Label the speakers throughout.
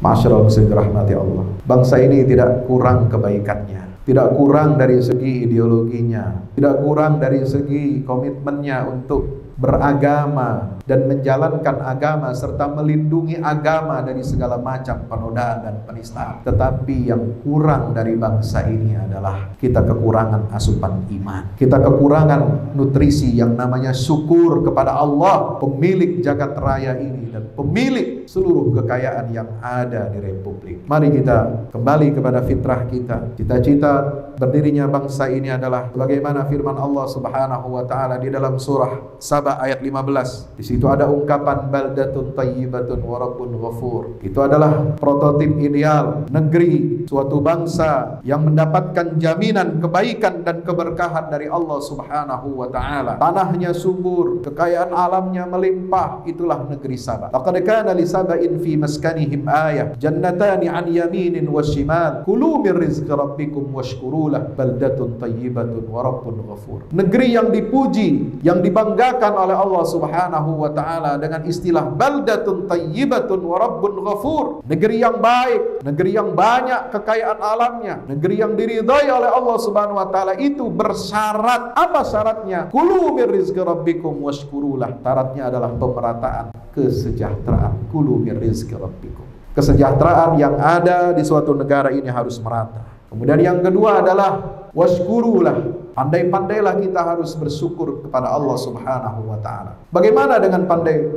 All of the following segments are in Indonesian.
Speaker 1: Masyarul muslimin rahmati Allah. Bangsa ini tidak kurang kebaikannya, tidak kurang dari segi ideologinya, tidak kurang dari segi komitmennya untuk beragama dan menjalankan agama serta melindungi agama dari segala macam penodaan dan penistaan. Tetapi yang kurang dari bangsa ini adalah kita kekurangan asupan iman, kita kekurangan nutrisi yang namanya syukur kepada Allah, pemilik jagat raya ini dan pemilik seluruh kekayaan yang ada di Republik. Mari kita kembali kepada fitrah kita. Cita-cita berdirinya bangsa ini adalah bagaimana firman Allah Subhanahu wa taala di dalam surah Saba ayat 15. Di situ ada ungkapan baldatun thayyibatun wa rabbun ghafur. Itu adalah prototip ideal negeri suatu bangsa yang mendapatkan jaminan kebaikan dan keberkahan dari Allah Subhanahu wa taala. Tanahnya subur, kekayaan alamnya melimpah, itulah negeri Saba. Laqad kana li saba'in fi maskanihim ayah, jannatani an yaminin wa shimal, kulu min rizqi rabbikum washkuru lah, baldatun thayyibatun wa rabbun ghafur. Negeri yang dipuji, yang dibanggakan oleh Allah Subhanahu wa taala dengan istilah baldatun thayyibatun wa rabbun ghafur. Negeri yang baik, negeri yang banyak kekayaan alamnya, negeri yang diridhai oleh Allah Subhanahu wa taala itu bersyarat. Apa syaratnya? Kulu min rizqi rabbikum washkurulah. Syaratnya adalah pemerataan kesejahteraan. Kulu min rizqi rabbikum. Kesejahteraan yang ada di suatu negara ini harus merata. Kemudian yang kedua adalah washkurulah. Pandai-pandailah kita harus bersyukur kepada Allah Subhanahu wa taala. Bagaimana dengan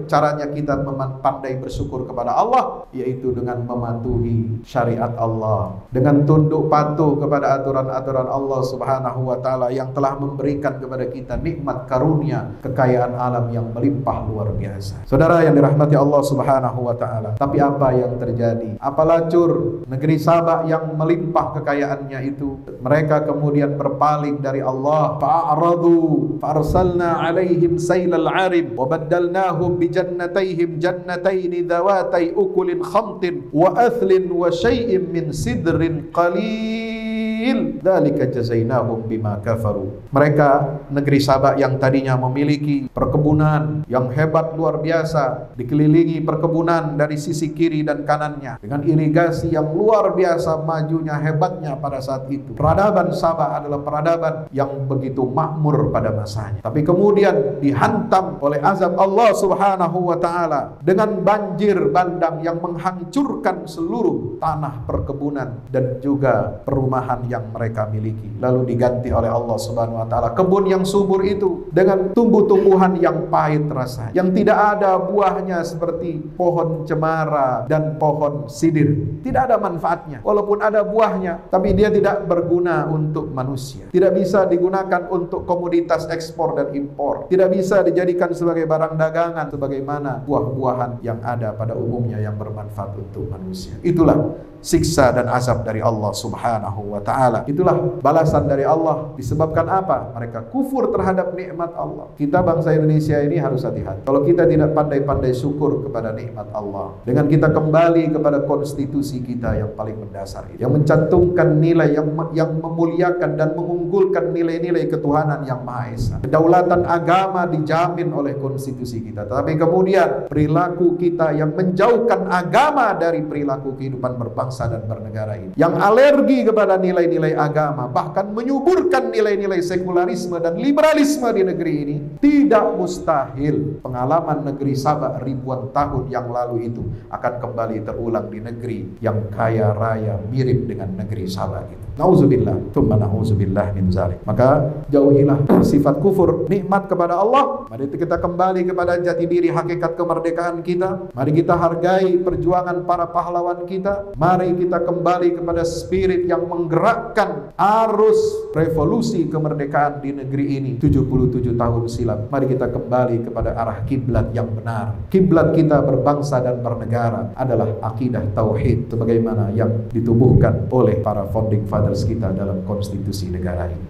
Speaker 1: caranya kita pandai bersyukur kepada Allah? Yaitu dengan mematuhi syariat Allah, dengan tunduk patuh kepada aturan-aturan Allah Subhanahu wa taala yang telah memberikan kepada kita nikmat karunia kekayaan alam yang melimpah luar biasa. Saudara yang dirahmati Allah Subhanahu wa taala. Tapi apa yang terjadi? Apalacur negeri Saba yang melimpah kekayaannya itu, mereka kemudian berpaling dari Allah. Fa'aradu fa'arsalna alaihim sailal 'arim wa baddalnahum bi jannatayhim jannatayn dhawatai ukulin khamtin wa athlin wa syai'in min sidrin qalil dzalika jazainahum bima kafaru. Mereka negeri Saba yang tadinya memiliki perkebunan yang hebat luar biasa, dikelilingi perkebunan dari sisi kiri dan kanannya dengan irigasi yang luar biasa majunya, hebatnya pada saat itu. Peradaban Saba adalah peradaban yang begitu makmur pada masanya. Tapi kemudian dihantam oleh azab Allah Subhanahu wa taala dengan banjir bandang yang menghancurkan seluruh tanah perkebunan dan juga perumahan yang mereka miliki. Lalu diganti oleh Allah Subhanahu wa taala kebun yang subur itu dengan tumbuh-tumbuhan yang pahit rasanya, yang tidak ada buahnya seperti pohon cemara dan pohon sidir. Tidak ada manfaatnya. Walaupun ada buahnya, tapi dia tidak berguna untuk manusia. Tidak bisa digunakan untuk komoditas ekspor dan impor. Tidak bisa dijadikan sebagai barang dagangan sebagaimana buah-buahan yang ada pada umumnya yang bermanfaat untuk manusia. Itulah siksa dan azab dari Allah Subhanahu wa taala. Itulah balasan dari Allah. Disebabkan apa? Mereka kufur terhadap nikmat Allah. Kita bangsa Indonesia ini harus hati-hati. Kalau kita tidak pandai-pandai syukur kepada nikmat Allah, dengan kita kembali kepada konstitusi kita yang paling mendasar ini, yang mencantumkan nilai yang memuliakan dan mengunggulkan nilai-nilai ketuhanan yang Maha Esa. Kedaulatan agama dijamin oleh konstitusi kita. Tapi kemudian perilaku kita yang menjauhkan agama dari perilaku kehidupan berbangsa dan bernegara ini, yang alergi kepada nilai-nilai agama, bahkan menyuburkan nilai-nilai sekularisme dan liberalisme di negeri ini, tidak mustahil pengalaman negeri Saba ribuan tahun yang lalu itu akan kembali terulang di negeri yang kaya raya mirip dengan negeri Saba itu. Nauzubillah, tsumma nauzubillah min zalik. Maka jauhilah sifat kufur nikmat kepada Allah. Mari kita kembali kepada jati diri hakikat kemerdekaan kita. Mari kita hargai perjuangan para pahlawan kita. Mari kita kembali kepada spirit yang menggerakkan arus revolusi kemerdekaan di negeri ini 77 tahun silam. Mari kita kembali kepada arah kiblat yang benar. Kiblat kita berbangsa dan bernegara adalah akidah tauhid sebagaimana yang ditubuhkan oleh para founding fathers kita dalam konstitusi negara ini.